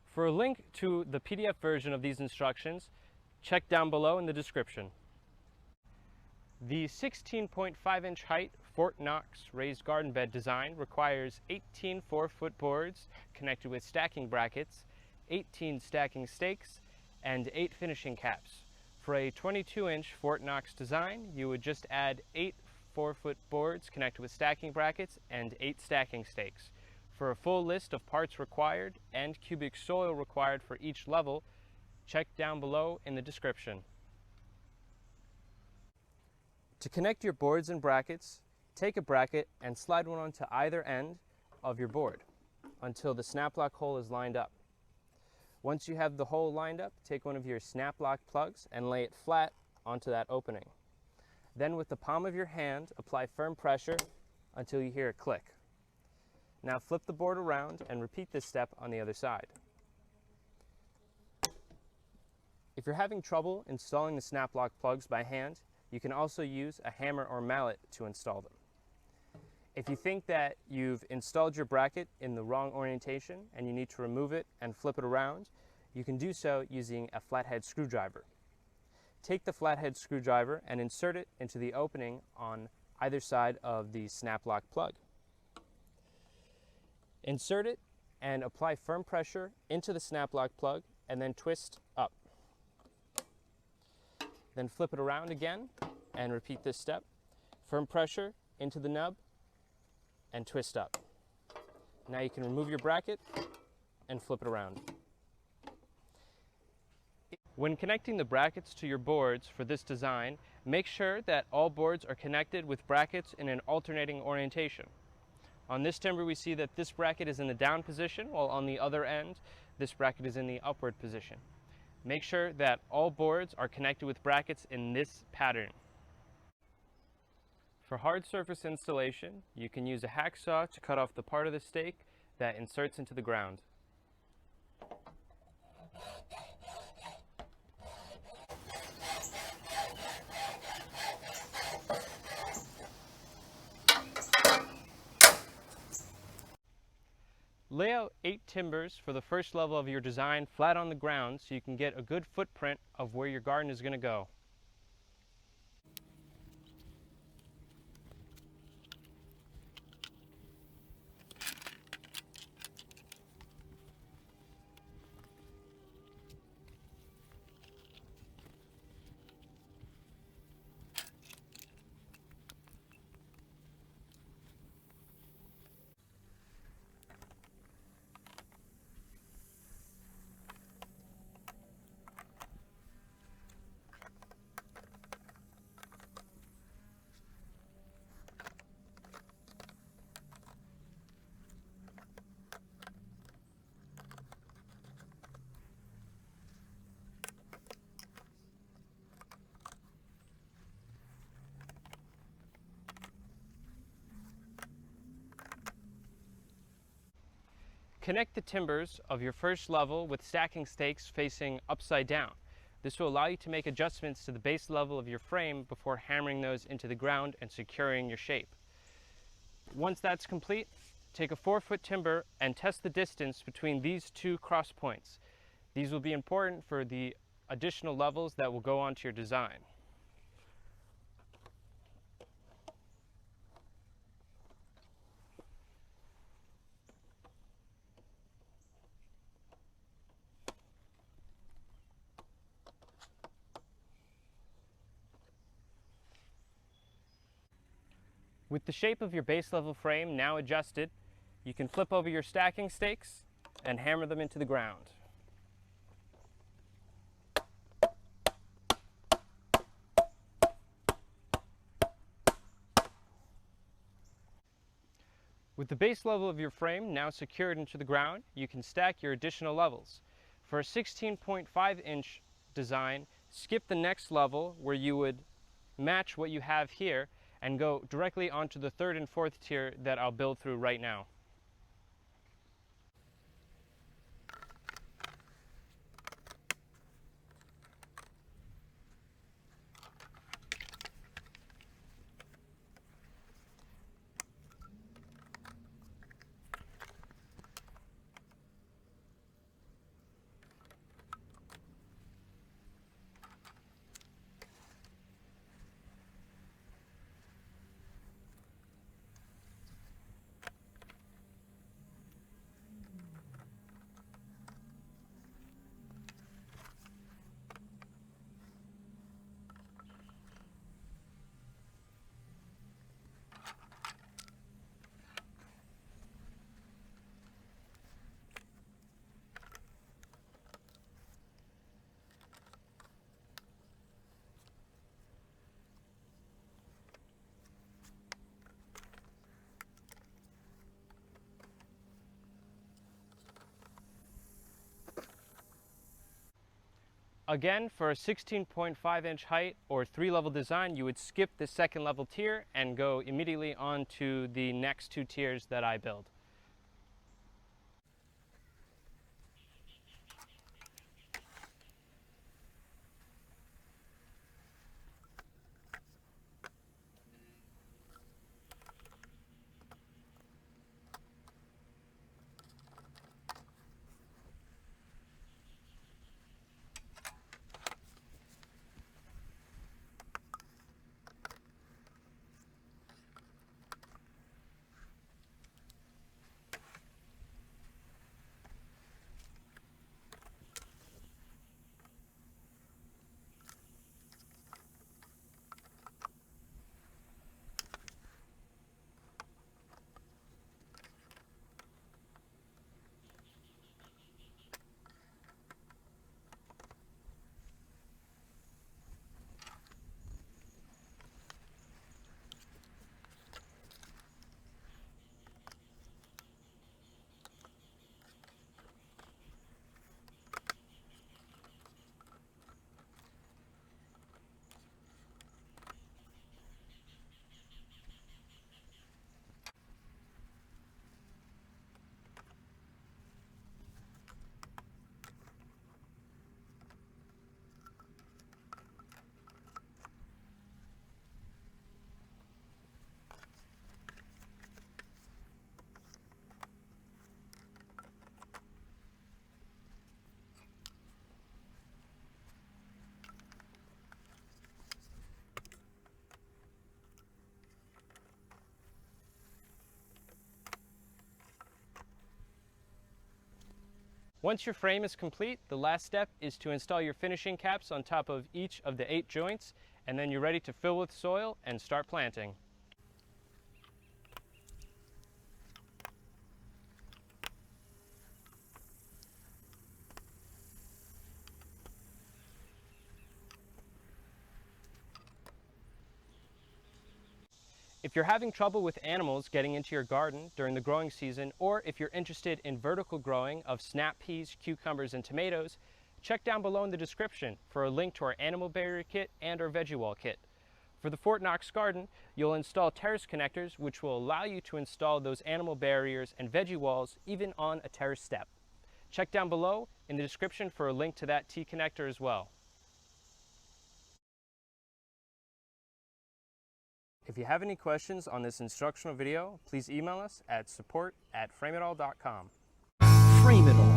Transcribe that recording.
For a link to the PDF version of these instructions, check down below in the description. The 16.5-inch height Fort Knox raised garden bed design requires 18 4-foot boards connected with stacking brackets, 18 stacking stakes, and 8 finishing caps. For a 22-inch Fort Knox design, you would just add 8 4-foot boards connected with stacking brackets and 8 stacking stakes. For a full list of parts required and cubic soil required for each level, check down below in the description. To connect your boards and brackets, take a bracket and slide one onto either end of your board until the snap lock hole is lined up. Once you have the hole lined up, take one of your snap lock plugs and lay it flat onto that opening. Then with the palm of your hand, apply firm pressure until you hear a click. Now flip the board around and repeat this step on the other side. If you're having trouble installing the snap lock plugs by hand, you can also use a hammer or mallet to install them. If you think that you've installed your bracket in the wrong orientation and you need to remove it and flip it around, you can do so using a flathead screwdriver. Take the flathead screwdriver and insert it into the opening on either side of the snap lock plug. Insert it and apply firm pressure into the snap lock plug and then twist up. Then flip it around again and repeat this step. Firm pressure into the nub and twist up. Now you can remove your bracket and flip it around. When connecting the brackets to your boards for this design, make sure that all boards are connected with brackets in an alternating orientation. On this timber we see that this bracket is in the down position, while on the other end this bracket is in the upward position. Make sure that all boards are connected with brackets in this pattern. For hard surface installation, you can use a hacksaw to cut off the part of the stake that inserts into the ground. Lay out 8 timbers for the first level of your design flat on the ground so you can get a good footprint of where your garden is going to go. Connect the timbers of your first level with stacking stakes facing upside down. This will allow you to make adjustments to the base level of your frame before hammering those into the ground and securing your shape. Once that's complete, take a 4-foot timber and test the distance between these two cross points. These will be important for the additional levels that will go onto your design. With the shape of your base level frame now adjusted, you can flip over your stacking stakes and hammer them into the ground. With the base level of your frame now secured into the ground, you can stack your additional levels. For a 16.5-inch design, skip the next level where you would match what you have here and go directly onto the 3rd and 4th tier that I'll build through right now. Again, for a 16.5 inch height or 3-level design, you would skip the second level tier and go immediately on to the next 2 tiers that I build. Once your frame is complete, the last step is to install your finishing caps on top of each of the 8 joints, and then you're ready to fill with soil and start planting. If you're having trouble with animals getting into your garden during the growing season, or if you're interested in vertical growing of snap peas, cucumbers, and tomatoes, check down below in the description for a link to our animal barrier kit and our veggie wall kit. For the Fort Knox garden, you'll install terrace connectors, which will allow you to install those animal barriers and veggie walls even on a terrace step. Check down below in the description for a link to that T-connector as well. If you have any questions on this instructional video, please email us at support@frameitall.com. Frame it all.